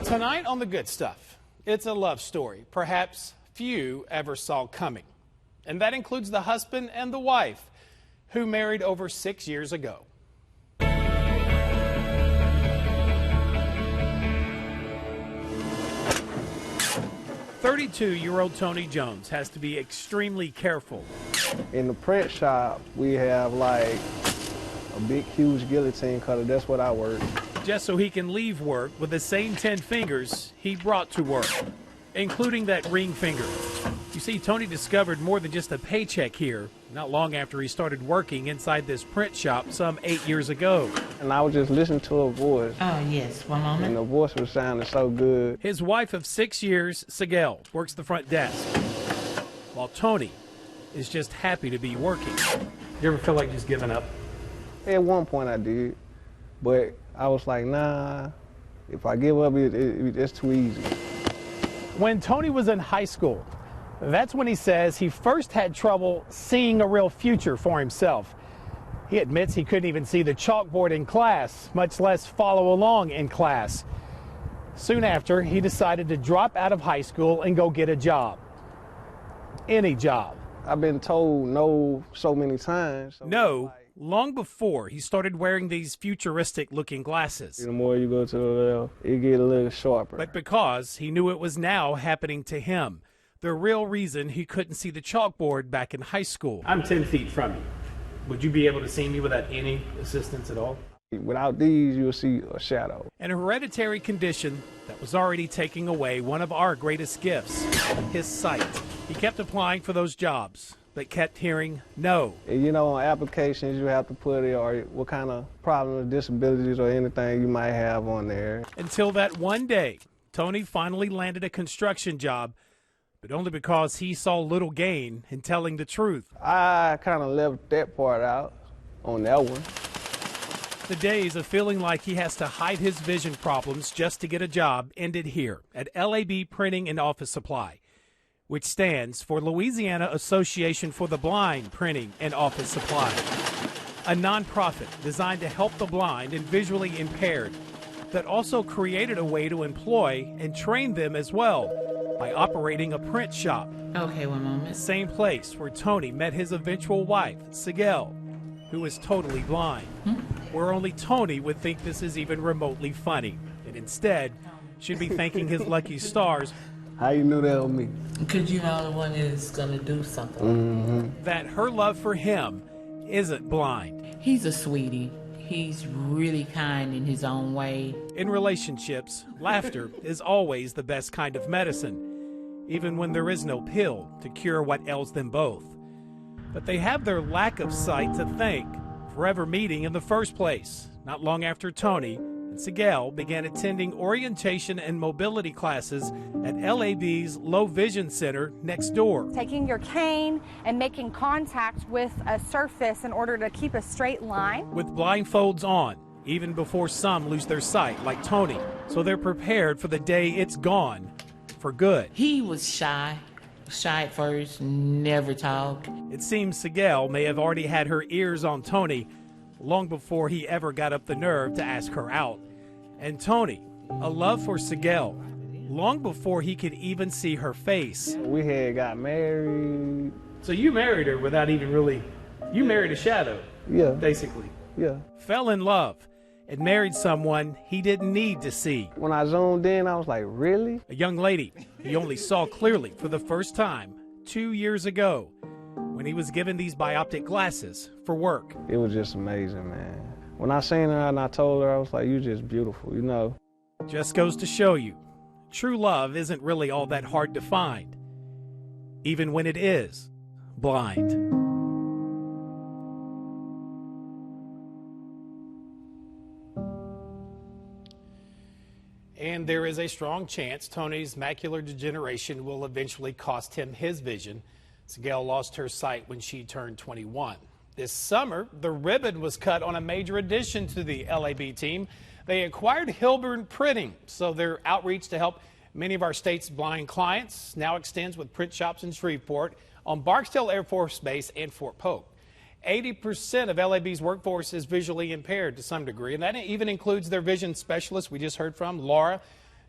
Tonight on The Good Stuff, it's a love story perhaps few ever saw coming. And that includes the husband and the wife who married over 6 years ago. 32-year-old Tony Jones has to be extremely careful. In the print shop, we have like a big, huge guillotine cutter. That's what I work. Just so he can leave work with the same 10 fingers he brought to work, including that ring finger. You see, Tony discovered more than just a paycheck here, not long after he started working inside this print shop some 8 years ago. And I was just listening to a voice. Oh, yes. One moment. And the voice was sounding so good. His wife of 6 years, Sigel, works the front desk, while Tony is just happy to be working. You ever feel like just giving up? At one point I did, but I was like, nah, if I give up, it's too easy. When Tony was in high school, that's when he says he first had trouble seeing a real future for himself. He admits he couldn't even see the chalkboard in class, much less follow along in class. Soon after, he decided to drop out of high school and go get a job. Any job. I've been told no so many times. So no, long before he started wearing these futuristic-looking glasses. The more you go to the left, it gets a little sharper. But because he knew it was now happening to him, the real reason he couldn't see the chalkboard back in high school. I'm 10 feet from you. Would you be able to see me without any assistance at all? Without these, you'll see a shadow. An hereditary condition that was already taking away one of our greatest gifts, his sight. He kept applying for those jobs, but kept hearing no. You know, on applications, you have to put it or what kind of problems, disabilities, or anything you might have on there. Until that one day, Tony finally landed a construction job, but only because he saw little gain in telling the truth. I kind of left that part out on that one. The days of feeling like he has to hide his vision problems just to get a job ended here at LAB Printing and Office Supply, which stands for Louisiana Association for the Blind Printing and Office Supply, a nonprofit designed to help the blind and visually impaired that also created a way to employ and train them as well by operating a print shop. Okay, one moment. Same place where Tony met his eventual wife, Sigel, who is totally blind. Where only Tony would think this is even remotely funny, and instead should be thanking his lucky stars. How you knew that was me? Because you know the one is going to do something. That her love for him isn't blind. He's a sweetie. He's really kind in his own way. In relationships, laughter is always the best kind of medicine, even when there is no pill to cure what ails them both. But they have their lack of sight to thank for ever meeting in the first place, not long after Tony and Sigel began attending orientation and mobility classes at LAB's Low Vision Center next door. Taking your cane and making contact with a surface in order to keep a straight line. With blindfolds on, even before some lose their sight, like Tony, so they're prepared for the day it's gone for good. He was shy at first, never talked. It seems Sigel may have already had her ears on Tony long before he ever got up the nerve to ask her out. And Tony, a love for Sigel, long before he could even see her face. We had got married. So you married her without even really, you married a shadow. Yeah. Basically. Yeah. Fell in love and married someone he didn't need to see. When I zoomed in, I was like, really? A young lady he only saw clearly for the first time 2 years ago when he was given these bioptic glasses for work. It was just amazing, man. When I seen her and I told her, I was like, you're just beautiful, you know. Just goes to show you, true love isn't really all that hard to find, even when it is blind. And there is a strong chance Tony's macular degeneration will eventually cost him his vision. Sigel lost her sight when she turned 21. This summer, the ribbon was cut on a major addition to the LAB team. They acquired Hilburn Printing, so their outreach to help many of our state's blind clients now extends with print shops in Shreveport, on Barksdale Air Force Base, and Fort Polk. 80% of LAB's workforce is visually impaired to some degree, and that even includes their vision specialist we just heard from, Laura.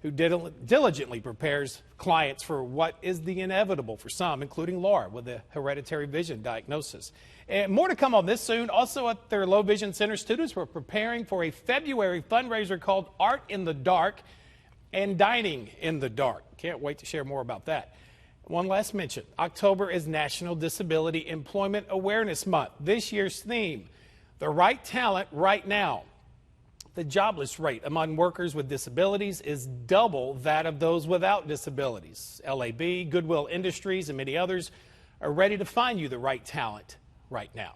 who diligently prepares clients for what is the inevitable for some, including Laura with a hereditary vision diagnosis. And more to come on this soon. Also at their Low Vision Center, students were preparing for a February fundraiser called Art in the Dark and Dining in the Dark. Can't wait to share more about that. One last mention, October is National Disability Employment Awareness Month. This year's theme, the right talent right now. The jobless rate among workers with disabilities is double that of those without disabilities. LAB, Goodwill Industries, and many others are ready to find you the right talent right now.